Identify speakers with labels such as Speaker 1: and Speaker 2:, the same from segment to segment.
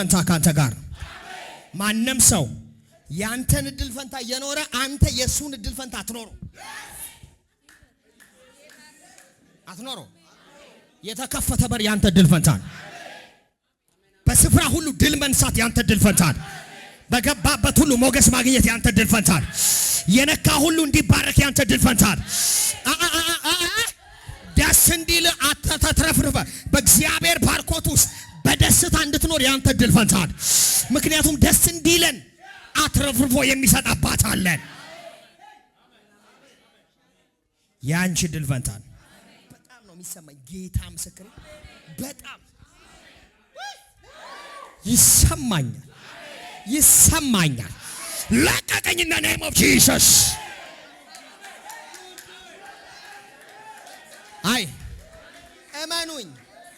Speaker 1: ፈንታ ካንተ ጋር። ማንም ሰው ያንተን እድል ፈንታ እየኖረ አንተ የሱን እድል ፈንታ አትኖሮ። የተከፈተ በር ያንተ እድል ፈንታ። በስፍራ ሁሉ ድል መንሳት ያንተ እድል ፈንታ። በገባበት ሁሉ ሞገስ ማግኘት ያንተ እድል ፈንታ። የነካ ሁሉ እንዲባረክ ያንተ እድል ፈንታ። ደስ እንዲል አተተትረፍርፈ በእግዚአብሔር ባርኮት ውስጥ በደስታ እንድትኖር ያንተ እድል ፈንታ። ምክንያቱም ደስ እንዲለን አትረፍርፎ የሚሰጥ አባት አለን። ያንቺ እድል ፈንታ በጣም ነው የሚሰማኝ። ጌታ ምስክር በጣም ይሰማኛል። ለቀቀኝ in the name of Jesus። አይ እመኑኝ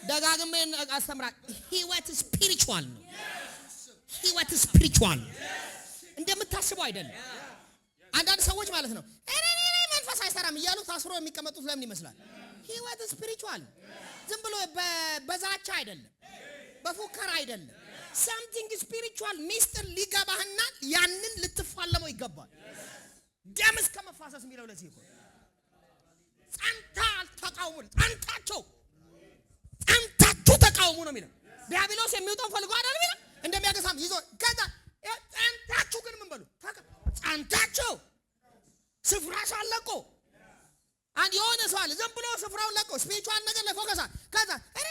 Speaker 1: ደጋግሜ አስተምራ ህይወት ስፒሪቹዋል ነው። ህይወት ስፒሪቹዋል እንደምታስበው አይደለም። አንዳንድ ሰዎች ማለት ነው እኔ መንፈስ አይሰራም እያሉ ታስሮ የሚቀመጡት ለምን ይመስላል? ህይወት ስፒሪቹዋል ዝም ብሎ በዛቻ አይደለም፣ በፉከራ አይደለም። something spiritual ሚስጥር ሊገባህና ያንን ልትፋለመው ይገባል። ደም እስከ መፋሰስ የሚለው ለዚህ እኮ ጸንታችሁ ተቃውሙ ነው የሚለው። ዲያብሎስ የሚወጣው ፈልጎ አይደል የሚለው እንደሚያገሳም ይዞ ከዛ ጸንታችሁ ግን ምን በሉ ጸንታችሁ ስፍራ ሳለቆ አንድ የሆነ ሰው አለ ዝም ብሎ ስፍራውን ለቆ ስፒሪቹዋል ነገር ለፎከሳ ከዛ እኔ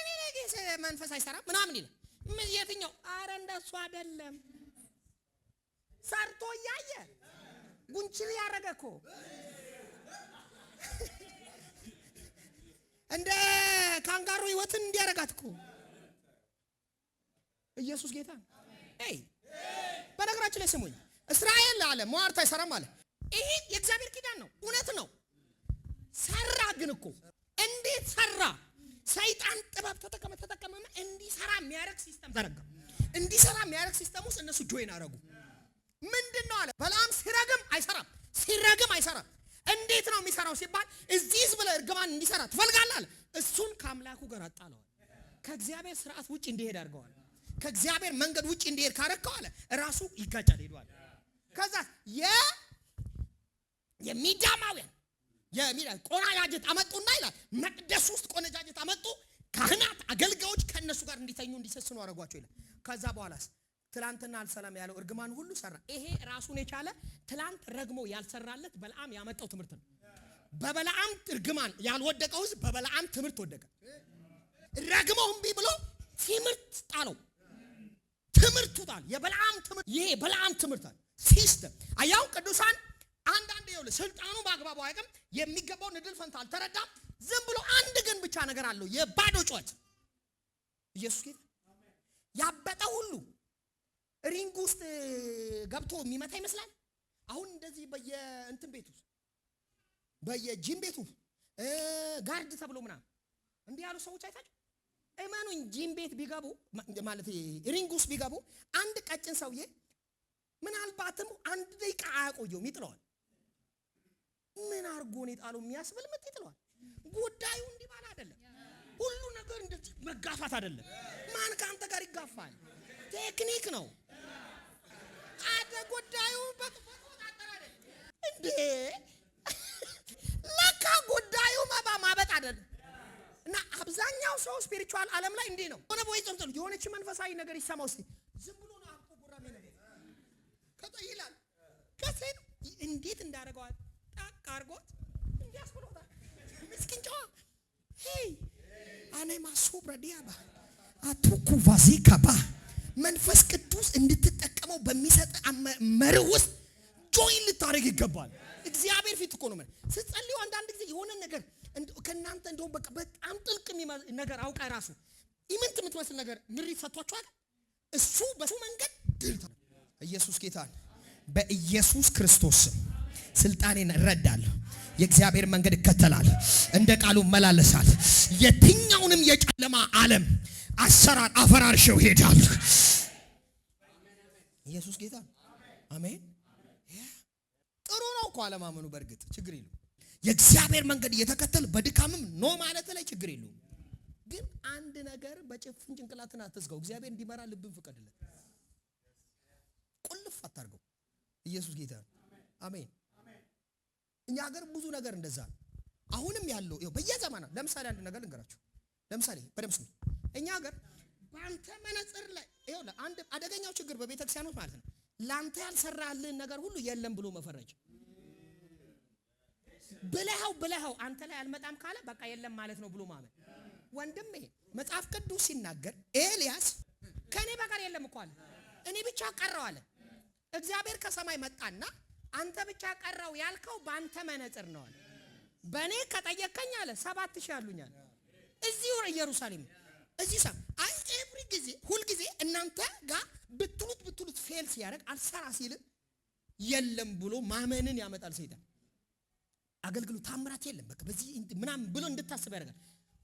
Speaker 1: መንፈስ አይሰራም ምናምን ይላል። የትኛው አረ እንደሱ አይደለም። ሰርቶ ያየ ጉንችል ያረገኮ እንደ ካንጋሮ ህይወትን እንዲያረጋትኮ ኢየሱስ ጌታ አይ በነገራችን ላይ ስሙኝ። እስራኤል አለ ሟርት አይሰራም አለ። ይሄ የእግዚአብሔር ኪዳን ነው፣ እውነት ነው። ሰራ ግን እኮ እንዴት ሰራ? ሰይጣን ጥበብ ተጠቀመና እንዲሰራ የሚያረግ ሲስተም ዘረጋ። እንዲሰራ የሚያረግ ሲስተም ውስጥ እነሱ ጆይን አረጉ። ምንድነው አለ በላም ሲረግም አይሰራም። እንዴት ነው የሚሰራው ሲባል እዚህስ ብለ እርግማን እንዲሰራ ትፈልጋለህ አለ። እሱን ከአምላኩ ጋር አጣለዋል። ከእግዚአብሔር ስርዓት ውጪ እንዲሄድ አድርገዋል። ከእግዚአብሔር መንገድ ውጪ እንዲሄድ ካረከው አለ ራሱ ይጋጫል ሄዷል። ከዛ የሚዳማውያን ቆነጃጅት አመጡና ይላል መቅደስ ውስጥ ቆነጃጅት አመጡ። ካህናት አገልጋዮች ከነሱ ጋር እንዲተኙ እንዲሰስኑ አረጋቸው ይላል። ከዛ በኋላስ ትላንትና አልሰላም ያለው እርግማን ሁሉ ሰራ። ይሄ ራሱን የቻለ ትላንት ረግሞ ያልሰራለት በለዓም ያመጣው ትምህርት ነው። በበለዓም እርግማን ያልወደቀው ህዝብ በበለዓም ትምህርት ወደቀ። ረግሞው እምቢ ብሎ ትምህርት ጣለው። ትምህርቱ ጣል የበለዓም ትምህርት። ይሄ በለዓም ትምህርት አለ ሲስተም አያው ቅዱሳን አንዳንድ ይኸውልህ ስልጣኑ በአግባቡ አይቀም የሚገባው እድል ፈንታ አልተረዳም። ዝም ብሎ አንድ ግን ብቻ ነገር አለው የባዶ ጩኸት። ኢየሱስ ጌታ ያበጠ ሁሉ ሪንግ ውስጥ ገብቶ የሚመታ ይመስላል። አሁን እንደዚህ በየእንትን ቤቱ በየጂም ቤቱ ጋርድ ተብሎ ምናምን እንዲህ ያሉ ሰዎች አይታችሁ እመኑኝ ጂም ቤት ቢገቡ ማለት ሪንግ ውስጥ ቢገቡ አንድ ቀጭን ሰውዬ ምናልባትም አንድ ደቂቃ አያቆየውም፣ ይጥለዋል። ምን አርጎ ነው የጣለው የሚያስብል ምት ይጥለዋል። ጉዳዩ እንዲህ ባል አይደለም። ሁሉ ነገር እንደዚህ መጋፋት አይደለም። ማን ካንተ ጋር ይጋፋል? ቴክኒክ ነው። አደ ጉዳዩ በተፈጠረ አይደለም እንዴ ለካ ጉዳዩ ማበጥ አይደለም። እና አብዛኛው ሰው ስፒሪቹዋል ዓለም ላይ እንዲህ ነው። ሆነ ወይ ጸምጸም የሆነች መንፈሳዊ ነገር ይሰማው እስቲ ዝም ብሎ ነው አቆ ጉራሜ ነገር ከጠይላል ከሰን እንዴት እንዳረጋው ታቅ አርጎት እንዲያስብሎታል። ምስኪን ጨዋ ሄይ አኔ ማሱብራ ዲያባ አቱኩ ቫዚካባ መንፈስ ቅዱስ እንድትጠቀመው በሚሰጥ መርህ ውስጥ ጆይን ልታረግ ይገባል። እግዚአብሔር ፊት እኮ ነው ማለት ስትጸልዩ አንዳንድ ጊዜ የሆነ ነገር ከናንተ እንደው በቃ በጣም ጥልቅ ነገር አውቃ ራሱ ኢምንት የምትመስል ነገር ምሪት ሰጥቷቸዋል። እሱ በሱ መንገድ ድል ኢየሱስ ጌታ በኢየሱስ ክርስቶስ ስልጣኔን እረዳለሁ። የእግዚአብሔር መንገድ እከተላለሁ፣ እንደ ቃሉ እመላለሳለሁ። የትኛውንም የጨለማ ዓለም አሰራር አፈራርሸው ሄዳለሁ። ኢየሱስ ጌታ አሜን። ጥሩ ነው እኮ አለማመኑ በእርግጥ ችግር የለውም። የእግዚአብሔር መንገድ እየተከተል በድካምም ኖ ማለት ላይ ችግር የለውም። ግን አንድ ነገር በጭፍን ጭንቅላትን አትዝጋው። እግዚአብሔር እንዲመራ ልብን ፍቀድለት። ቁልፍ አታርገው። ኢየሱስ ጌታ ነው። አሜን። እኛ ሀገር ብዙ ነገር እንደዛ ነው። አሁንም ያለው ይኸው በየዘመናት ለምሳሌ አንድ ነገር ልንገራችሁ። ለምሳሌ በደምብ ስሙ። እኛ ሀገር በአንተ መነጽር ላይ ይኸው አንድ አደገኛው ችግር በቤተክርስቲያኖች ማለት ነው ላንተ ያልሰራልህን ነገር ሁሉ የለም ብሎ መፈረጅ። ብለኸው አንተ ላይ አልመጣም ካለ በቃ የለም ማለት ነው ብሎ ማመን። ወንድም ይሄ መጽሐፍ ቅዱስ ሲናገር ኤልያስ ከኔ በቀር የለም እኮ አለ። እኔ ብቻ ቀረው አለ። እግዚአብሔር ከሰማይ መጣና አንተ ብቻ ቀረው ያልከው በአንተ መነጽር ነው አለ። በእኔ ከጠየቀኝ አለ 7000 አሉኛል እዚሁ ኢየሩሳሌም እዚህ ሰው ኤቭሪ ጊዜ ሁል ጊዜ እናንተ ጋር ብትሉት ፌል ሲያደርግ አልሰራ ሲል የለም ብሎ ማመንን ያመጣል ሰይጣን። አገልግሎት ታምራት የለም በቃ በዚህ ምናምን ብሎ እንድታስብ ያደርጋል።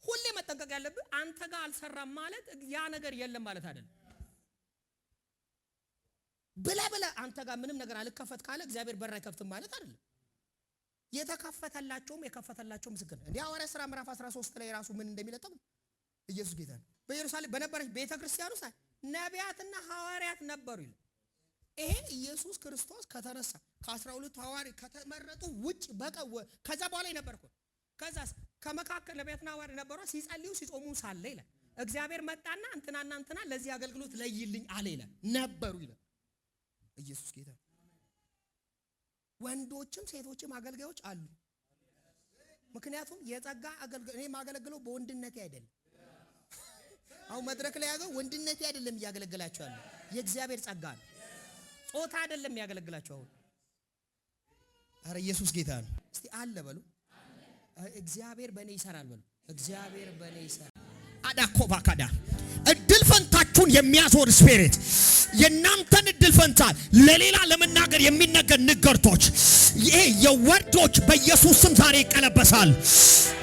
Speaker 1: ሁሌ መጠንቀቅ ያለብህ አንተ ጋር አልሰራም ማለት ያ ነገር የለም ማለት አይደለም። ብላ አንተ ጋር ምንም ነገር አልከፈት ካለ እግዚአብሔር በር አይከፍትም ማለት አይደለም። የተከፈተላቸውም የከፈተላቸው ምስክር ነው። ሐዋርያት ሥራ ምዕራፍ 13 ላይ ራሱ ምን እንደሚለጠው ኢየሱስ ጌታ ነው። በኢየሩሳሌም በነበረች ቤተክርስቲያን ውስጥ ነቢያትና ሐዋርያት ነበሩ ይላል። ይሄ ኢየሱስ ክርስቶስ ከተነሳ ከ12 ሐዋርያት ከተመረጡ ውጭ በቀው ከዛ በኋላ ነበርኩ። ከዛስ ከመካከል ነቢያትና ሐዋርያት ነበሩ ሲጸልዩ ሲጾሙ ሳለ ይላል እግዚአብሔር መጣና እንትና ለዚህ አገልግሎት ለይልኝ አለ ይላል ነበሩ ይላል። ኢየሱስ ጌታ ወንዶችም ሴቶችም አገልጋዮች አሉ። ምክንያቱም የጸጋ አገልጋይ እኔ ማገለግለው በወንድነቴ አይደለም። አሁን መድረክ ላይ ያገው ወንድነቴ አይደለም እያገለግላችሁ ያለው የእግዚአብሔር ጸጋ ነው። ጾታ አይደለም ያገለግላችሁ። አሁን አረ ኢየሱስ ጌታ ነው። እስቲ አለ በሉ እግዚአብሔር በእኔ ይሰራል በሉ እግዚአብሔር በእኔ ይሰራል። አዳኮባካዳ እድል ፈንታችሁን የሚያዞር ስፒሪት የናንተን እድል ፈንታ ለሌላ ለመናገር የሚነገር ንግርቶች ይሄ የወርዶች በኢየሱስ ስም ዛሬ ይቀለበሳል።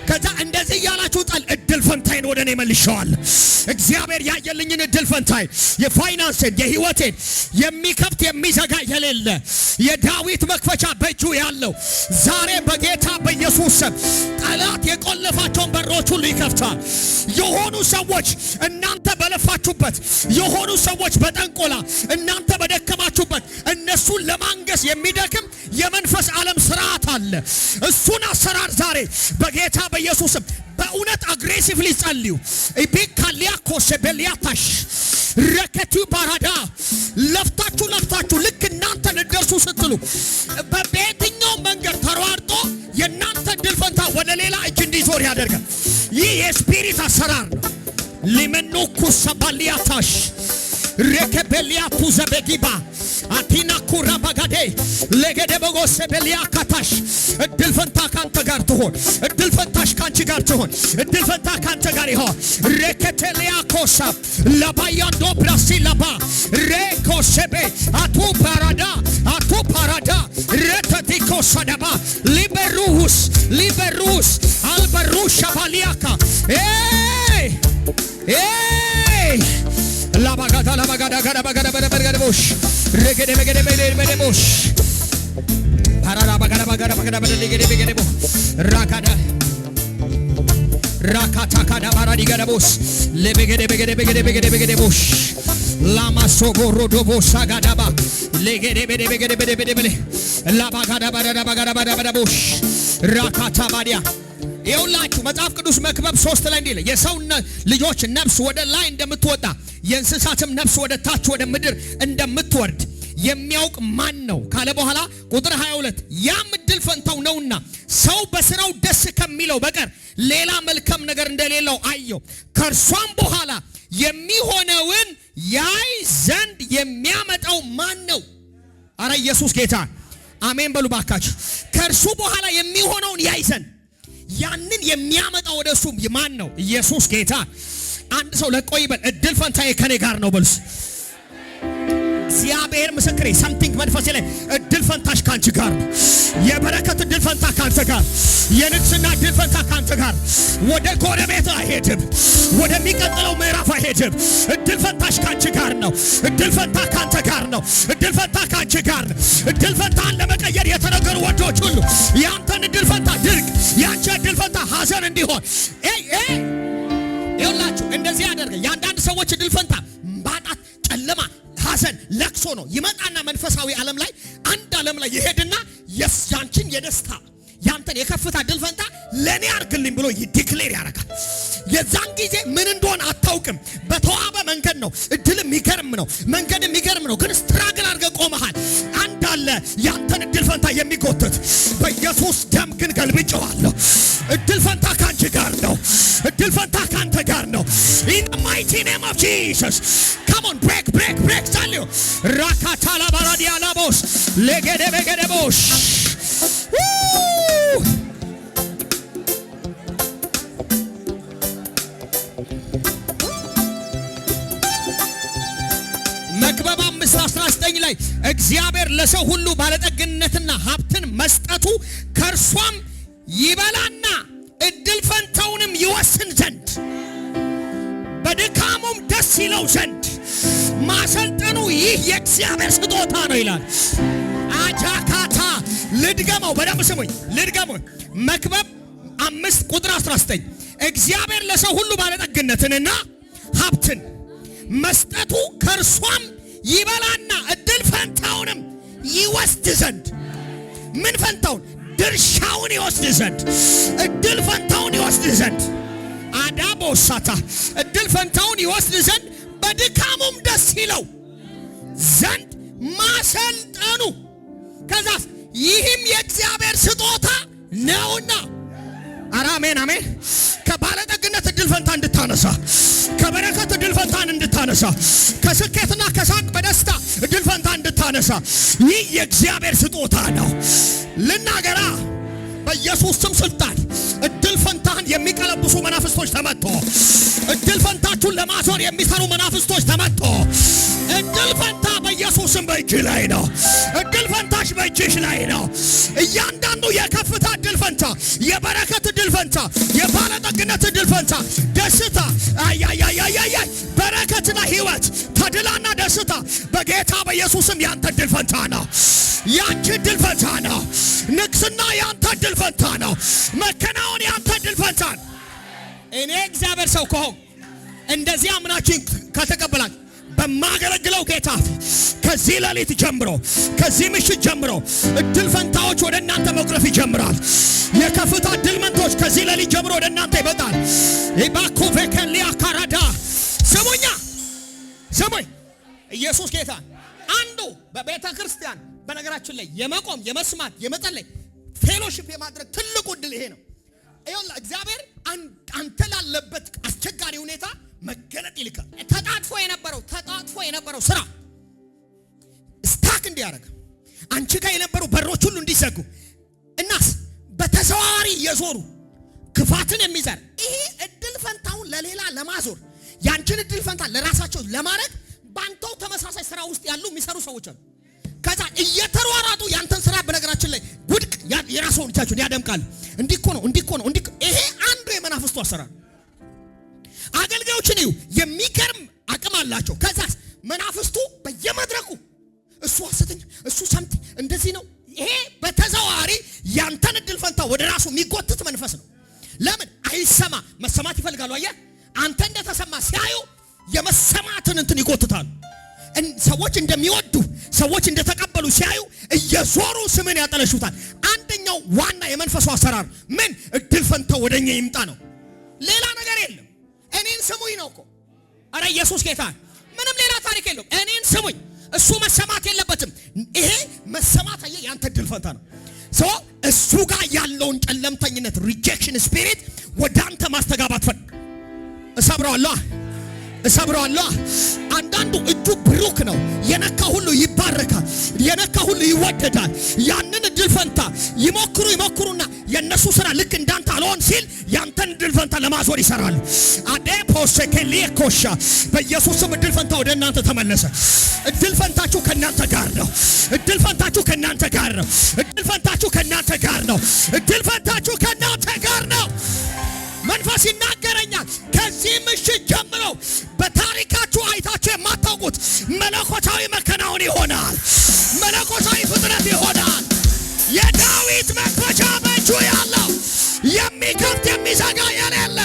Speaker 1: ከዛ እንደዚህ ያላችሁ ጣል እድል ፈንታይን ወደ እኔ መልሻዋል። እግዚአብሔር ያየልኝን እድል ፈንታይ የፋይናንስን የህይወቴን የሚከፍት የሚዘጋ የሌለ የዳዊት መክፈቻ በእጁ ያለው ዛሬ በጌታ በኢየሱስ ስም ጠላት የቆለፋቸውን በሮች ሁሉ ይከፍታል። የሆኑ ሰዎች እናንተ በለፋችሁበት የሆኑ ሰዎች በጠንቆላ እናንተ በደከማችሁበት እነሱን ለማንገስ የሚደክም የመንፈስ ዓለም ስርዓት አለ። እሱን አሰራር ዛሬ በጌታ በኢየሱስም በእውነት አግሬሲቭሊ ጸልዩ። ኢቢካሊያ ኮሸበሊያታሽ ረከቱ ባራዳ ለፍታችሁ ልክ እናንተ ልደርሱ ስትሉ በየትኛው መንገድ ተሯርጦ የእናንተ ድል ፈንታ ወደ ሌላ እጅ እንዲዞር ያደርጋል። ይህ የስፒሪት አሰራር ነው። ሊመኑኩ ሰባሊያታሽ ረከበሊያቱ ዘበጊባ አቲና ኩራ ባጋዴ ለገደ በጎሰ በሊያ ካታሽ እድል ፈንታ ካንተ ጋር ትሆን። እድል ፈንታሽ ካንቺ ጋር ትሆን። እድል ፈንታ ካንተ ጋር ይሆን። ረከተሊያ ኮሳ ለባያንዶ ብራሲላባ ረኮሰቤ አቱ ፓራዳ ረተቲኮ ሰደባ ሊበሩስ አልበሩሻ ባሊያካ ላባጋዳ በረበረቦሽ ረገደ በገደቦሽ ፓራራ ባጋዳ በለገደቦ ራካታካዳ ባራዲ ገደቦስ ለበገደቦሽ ላማሶጎሮ ዶቦሳ ጋዳባ ለገደበ ላባጋዳ ባራቦሽ ራካታ ባዲያ ይኸውላችሁ መጽሐፍ ቅዱስ መክብብ 3 ላይ እንዲህ የሰው ልጆች ነፍስ ወደ ላይ እንደምትወጣ የእንስሳትም ነፍስ ወደ ታች ወደ ምድር እንደምትወርድ የሚያውቅ ማን ነው ካለ በኋላ ቁጥር 22 ያም እድል ፈንታው ነውና ሰው በስራው ደስ ከሚለው በቀር ሌላ መልካም ነገር እንደሌለው አየው። ከእርሷም በኋላ የሚሆነውን ያይ ዘንድ የሚያመጣው ማን ነው? አረ ኢየሱስ ጌታ አሜን በሉ ባካችሁ። ከእርሱ በኋላ የሚሆነውን ያይ ዘንድ ያንን የሚያመጣው ወደሱ ማን ነው? ኢየሱስ ጌታ። አንድ ሰው ለቆ ይበል እድል ፈንታዬ ከኔ ጋር ነው በሉስ። እግዚአብሔር ምስክሬ ሰምቲንግ መንፈሴ ላይ እድል ፈንታሽ ካንቺ ጋር ነው። የበረከት እድል ፈንታ ካንተ ጋር፣ የንግስና እድል ፈንታ ካንተ ጋር። ወደ ጎረቤት አይሄድም፣ ወደሚቀጥለው ምዕራፍ አይሄድም። እድል ፈንታሽ ካንቺ ጋር ነው። እድል ፈንታ ካንተ ጋር ነው። እድል ፈንታ ካንቺ ጋር ነው። እድል ፈንታን ለመቀየር የተነገሩ ወንዶች ሁሉ ያንተን እድል ፈንታ ድርቅ፣ ያንቺ እድል ፈንታ ሐዘን እንዲሆን ሰዎች እድል ፈንታ ማጣት፣ ጨለማ፣ ሐዘን፣ ለቅሶ ነው። ይመጣና መንፈሳዊ ዓለም ላይ አንድ ዓለም ላይ ይሄድና ያንቺን የደስታ ያንተን የከፍታ እድል ፈንታ ለኔ አርግልኝ ብሎ ዲክሌር ያደርጋል። የዛን ጊዜ ምን እንደሆነ አታውቅም። በተዋበ መንገድ ነው። እድል የሚገርም ነው። መንገድ የሚገርም ነው። ግን ስትራግል አድርገህ ቆመሃል። አንድ አለ ያንተን እድል ፈንታ የሚጎትት በኢየሱስ ደም ግን ገልብጬዋለሁ። እድል ፈንታ ካንቺ ጋር ነው። እድል ፈንታ ካንተ ጋር ነው። in the mighty name of Jesus come on break ዛልዩ ራካታላ ባራዲያ ላቦስ ለገደ በገደቦሽ መክብብ 5:19 ላይ እግዚአብሔር ለሰው ሁሉ ባለጠግነትና ሀብትን መስጠቱ ከእርሷም ይበላና እድል ፈንታውንም ይወስን ዘንድ በድካሙም ደስ ይለው ዘንድ ማሰልጠኑ ይህ የእግዚአብሔር ስጦታ ነው ይላል። አጃካታ ልድገመው፣ በደንብ ስሙኝ፣ ልድገመው። መክብብ 5:19 እግዚአብሔር ለሰው ሁሉ ባለጠግነትንና ሀብትን መስጠቱ ከእርሷም ይበላና እድል ፈንታውንም ይወስድ ዘንድ ምን ፈንታውን? ድርሻውን ይወስድ ዘንድ እድል ፈንታውን ይወስድ ዘንድ አዳቦሳታ እድል ፈንታውን ይወስድ ዘንድ በድካሙም ደስ ይለው ዘንድ ማሰልጠኑ ከዛስ ይህም የእግዚአብሔር ስጦታ ነውና። አሜን አሜን። ከባለጠግነት እድል ፈንታ እንድታነሳ፣ ከበረከት እድል ፈንታን እንድታነሳ፣ ከስኬትና ከሳቅ በደስታ እድል ፈንታ እንድታነሳ ይህ የእግዚአብሔር ስጦታ ነው። ልናገራ በኢየሱስ ስም ስልጣን እድል ፈንታን የሚቀለብሱ መናፍስቶች ተመቶ፣ እድል ፈንታችሁን ለማዞር የሚሰሩ መናፍስቶች ተመቶ። እድል ፈንታ በኢየሱስ ስም በእጅ ላይ ነው። እድል ፈንታሽ በእጅሽ ላይ ነው። እያንዳንዱ የከፍታ እድል ፈንታ፣ የበረከት እድል ፈንታ፣ የባለጠግነት እድል ፈንታ፣ ደስታ፣ በረከትና ህይወት፣ ተድላና ደስታ በጌታ በኢየሱስ ስም ያንተ እድል ፈንታ ነው። ያንቺ እድል ፈንታ ነው። ንግስና ያንተ እድል ፈንታ ነው። መከናወን ያንተ እድል ፈንታ ነው። እኔ እግዚአብሔር ሰው ከሆንኩ እንደዚህ አምናችሁ ከተቀበላችሁ በማገለግለው ጌታ ከዚህ ሌሊት ጀምሮ ከዚህ ምሽት ጀምሮ እድል ፈንታዎች ወደ እናንተ መጉረፍ ይጀምራል። የከፍታ እድል መንቶች ከዚህ ሌሊት ጀምሮ ወደ እናንተ ይመጣል። ኢባኮ ቬከሊያ ካራዳ ስሙኝ ኢየሱስ ጌታ። አንዱ በቤተ ክርስቲያን በነገራችን ላይ የመቆም የመስማት የመጸለይ ፌሎሺፕ የማድረግ ትልቁ እድል ይሄ ነው። ይኸውልህ እግዚአብሔር አንተ ላለበት አስቸጋሪ ሁኔታ መገለጥ ይልካል። ተጣጥፎ የነበረው ስራ ስታክ እንዲያደርግ አንቺ ጋር የነበሩ በሮች ሁሉ እንዲዘጉ እናስ በተዘዋዋሪ የዞሩ ክፋትን የሚዘር ይሄ እድል ፈንታውን ለሌላ ለማዞር ያንቺን እድል ፈንታ ለራሳቸው ለማድረግ ባንተው ተመሳሳይ ስራ ውስጥ ያሉ የሚሰሩ ሰዎች አሉ። ከዛ እየተሯሯጡ ያንተን ስራ በነገራችን ላይ ጉድቅ የራስዎን እጃቸውን ያደምቃሉ። እንዲኮ ነው። ይሄ አንዱ የመናፍስቱ አሰራር። አገልጋዮችን የሚገርም አቅም አላቸው። ከዛስ መናፍስቱ በየመድረኩ እሱ ሐሰተኛ፣ እሱ ሰምት እንደዚህ ነው። ይሄ በተዘዋዋሪ ያንተን እድል ፈንታ ወደ ራሱ የሚጎትት መንፈስ ነው። ለምን አይሰማ? መሰማት ይፈልጋሉ። አየህ፣ አንተ እንደተሰማ ሲያዩ የመሰማትን እንትን ይጎትታሉ። ሰዎች እንደሚወዱ ሰዎች እንደተቀበሉ ሲያዩ እየዞሩ ስምን ያጠለሹታል። አንደኛው ዋና የመንፈሱ አሰራር ምን እድል ፈንታው ወደኛ ይምጣ ነው። ሌላ ነገር የለም። እኔን ስሙኝ ነው እኮ። አረ ኢየሱስ ጌታ። ምንም ሌላ ታሪክ የለውም። እኔን ስሙኝ። እሱ መሰማት የለበትም። ይሄ መሰማት ያንተ እድል ፈንታ ነው። እሱ ጋር ያለውን ጨለምተኝነት ሪጀክሽን ስፒሪት ወደ አንተ ማስተጋባት ፈን እሰብረዋለሁ። አንዳንዱ እጁ ብሩክ ነው። የነካ ሁሉ ይባረካል። የነካ ሁሉ ይወደዳል። ያንን እድል ፈንታ ይሞክሩና የነሱ ስራ ልክ እንዳንተ አልሆን ሲል ያንተን እድል ፈንታ ለማዞር ይሰራሉ። አዴፖሴኬሊኮሻ በኢየሱስ ስም እድል ፈንታ ወደ እናንተ ተመለሰ። እድል ፈንታችሁ ከናንተ ጋር ነው። እድል ፈንታችሁ ከናንተ ጋር ነው። እድል ፈንታችሁ ከናንተ ጋር ነው። እድል ፈንታችሁ ከናንተ ጋር ነው። መንፈስ ይናገረኛል። ከዚህ ምሽት ጀምሮ በታሪካችሁ አይታችሁ የማታውቁት መለኮታዊ መከናወን ይሆናል። መለኮታዊ ፍጥረት ይሆናል። የዳዊት መክፈቻ በእጁ ያለው የሚከፍት የሚዘጋ የሌለ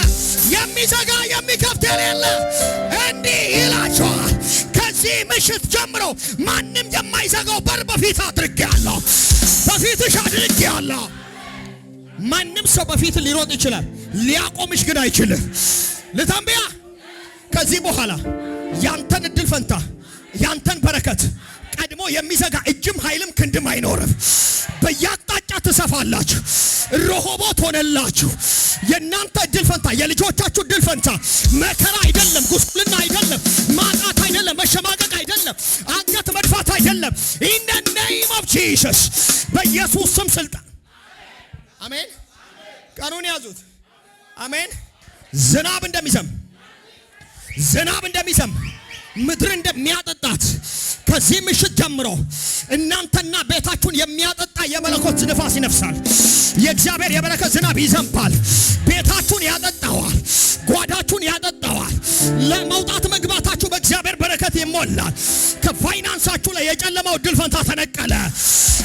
Speaker 1: የሚዘጋ የሚከፍት የሌለ እንዲህ ምሽት ጀምሮ ማንም የማይዘጋው በር በፊት አድርጌያለሁ፣ በፊትሽ አድርጌያለሁ። ማንም ሰው በፊት ሊሮጥ ይችላል፣ ሊያቆምሽ ግን አይችልም። ልተንብያ ከዚህ በኋላ ያንተን እድል ፈንታ ያንተን በረከት ቀድሞ የሚዘጋ እጅም ኃይልም ክንድም አይኖርም። በያቅጣጫ ትሰፋላችሁ፣ ረሆቦት ሆነላችሁ። የእናንተ እድል ፈንታ የልጆቻችሁ እድል ፈንታ መከራ አይደለም፣ ጉስቁልና አይደለም፣ ማጣት አይደለም፣ መሸማቀቅ አይደለም፣ አንገት መድፋት አይደለም። ኢን ዘ ኔም ኦፍ ጂሰስ በኢየሱስ ስም ስልጣን አሜን። ቀኑን ያዙት። አሜን። ዝናብ እንደሚዘም ምድር እንደሚያጠጣት ከዚህ ምሽት ጀምሮ እናንተና ቤታችሁን የሚያጠጣ የመለኮት ንፋስ ይነፍሳል። የእግዚአብሔር የበረከት ዝናብ ይዘንባል። ቤታችሁን ያጠጣዋል፣ ጓዳችሁን ያጠጣዋል። ለመውጣት መግባታችሁ በእግዚአብሔር በረከት ይሞላል። ከፋይናንሳችሁ ላይ የጨለማው እድል ፈንታ ተነቀለ።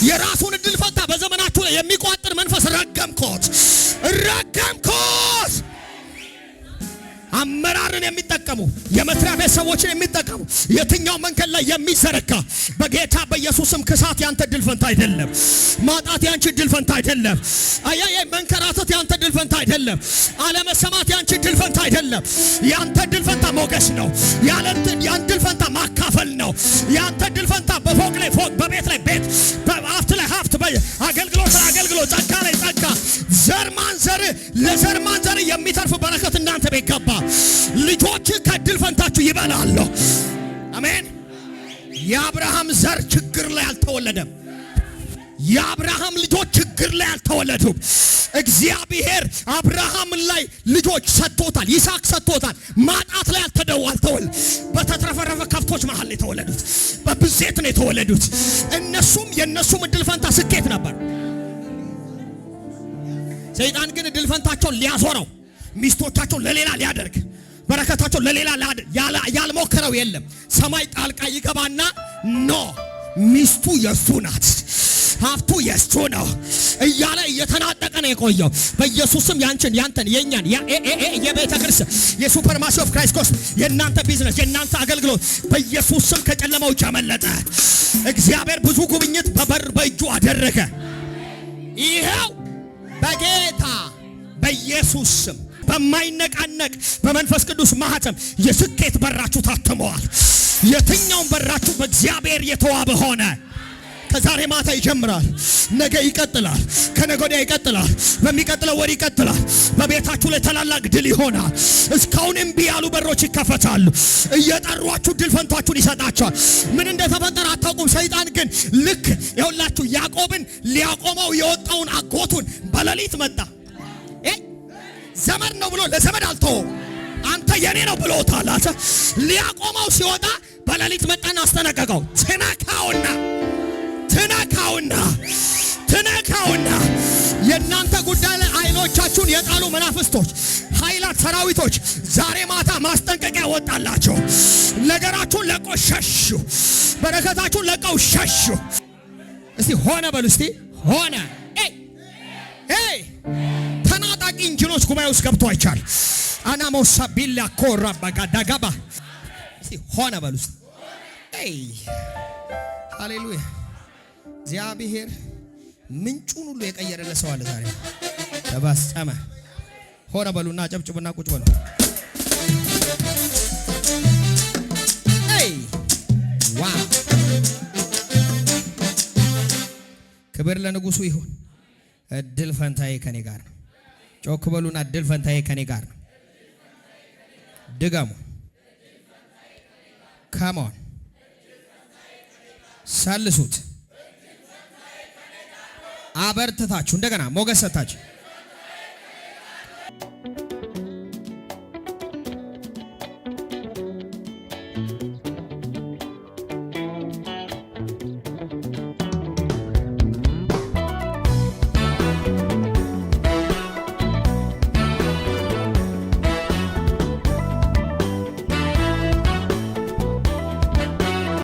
Speaker 1: የራሱን እድል ፈንታ በዘመናችሁ ላይ የሚቋጥር መንፈስ ረገምኮት። አመራርን የሚጠቀሙ የመስሪያ ቤት ሰዎችን የሚጠቀሙ የትኛው መንገድ ላይ የሚዘረጋ በጌታ በኢየሱስም ክሳት ያንተ ድል ፈንታ አይደለም። ማጣት ያንቺ ድል ፈንታ አይደለም። መንከራተት ያንተ ድል ፈንታ አይደለም። አለመሰማት ያንቺ ድል ፈንታ አይደለም። ያንተ ድል ፈንታ ሞገስ ነው። ያንተ ድል ፈንታ ማካፈል ነው። ያንተ ድል ፈንታ በፎቅ ላይ ፎቅ፣ በቤት ላይ ቤት፣ በሀብት ላይ ሀብት፣ በአገልግሎት ላይ አገልግሎት፣ ጸጋ ላይ ጸጋ፣ ዘር ማንዘር ለዘር ማንዘር የሚተርፍ በረከት እናንተ ቤት ገባ። ልጆች ከድል ፈንታችሁ ይበላሉ። አሜን። የአብርሃም ዘር ችግር ላይ አልተወለደም። የአብርሃም ልጆች ችግር ላይ አልተወለዱም። እግዚአብሔር አብርሃም ላይ ልጆች ሰጥቶታል፣ ይስሐቅ ሰጥቶታል። ማጣት ላይ አልተወለዱም። በተትረፈረፈ ከፍቶች መሃል የተወለዱት፣ በብዜት ነው የተወለዱት። የእነሱም እድል ፈንታ ስኬት ነበር። ሰይጣን ግን እድል ፈንታቸውን ሊያዞረው፣ ሚስቶቻቸው ለሌላ ሊያደርግ፣ በረከታቸው ለሌላ ያልሞከረው የለም። ሰማይ ጣልቃ ይገባና ኖ ሚስቱ የሱ ናት፣ ሀብቱ የሱ ነው እያለ እየተናጠቀ ነው የቆየው። በኢየሱስም ያንተን የኛን የቤተ ክርስቲያን የሱፐርማሲ ኦፍ ክራይስት ኮስት የእናንተ ቢዝነስ የእናንተ አገልግሎት በኢየሱስም ከጨለማው አመለጠ። እግዚአብሔር ብዙ ጉብኝት በእጁ አደረገ። ይሄው በጌታ በኢየሱስ ስም በማይነቃነቅ በመንፈስ ቅዱስ ማህተም የስኬት በራችሁ ታትመዋል። የትኛውም በራችሁ በእግዚአብሔር የተዋበ ሆነ። ከዛሬ ማታ ይጀምራል፣ ነገ ይቀጥላል፣ ከነገ ወዲያ ይቀጥላል፣ በሚቀጥለው ወር ይቀጥላል። በቤታችሁ ላይ ታላላቅ ድል ይሆናል። እስካሁን እምቢ ያሉ በሮች ይከፈታሉ። እየጠሯችሁ ድል ፈንታችሁን ይሰጣቸዋል። ምን እንደተፈጠረ አታውቁም። ሰይጣን ግን ልክ ይኸውላችሁ ያዕቆብን ሊያቆመው የወጣውን አጎቱን በሌሊት መጣ። ዘመድ ነው ብሎ ለዘመድ አልተወው። አንተ የኔ ነው ብሎታል። ሊያቆመው ሲወጣ በሌሊት መጣና አስጠነቀቀው። ትነካውና የእናንተ ጉዳይ ላይ አይኖቻችሁን የጣሉ መናፍስቶች፣ ኃይላት፣ ሰራዊቶች ዛሬ ማታ ማስጠንቀቂያ ወጣላቸው። ነገራችሁን ለቆ ሸሹ። በረከታችሁን ለቀው ሸሹ። እስቲ ሆነ በሉ። እስቲ ሆነ። ተናጣቂ እንጂኖች ጉባኤ ውስጥ ገብቶ አይቻል። አናሞሳ ቢላ ኮራ ባጋዳጋባ እስቲ ሆነ በሉ። ሃሌሉያ። እግዚአብሔር ምንጩን ሁሉ የቀየረለት ሰው አለ ዛሬ። ተባስጠመ ሆነ በሉና ጨብጭቡና ቁጭ በሉ። ዋው! ክብር ለንጉሱ ይሁን። እድል ፈንታዬ ከኔ ጋር ነው። ጮክ በሉና እድል ፈንታዬ ከኔ ጋር ነው። ድገሙ። ካሞን ሰልሱት። አበርትታችሁ እንደገና ሞገስ ሰጣችሁ።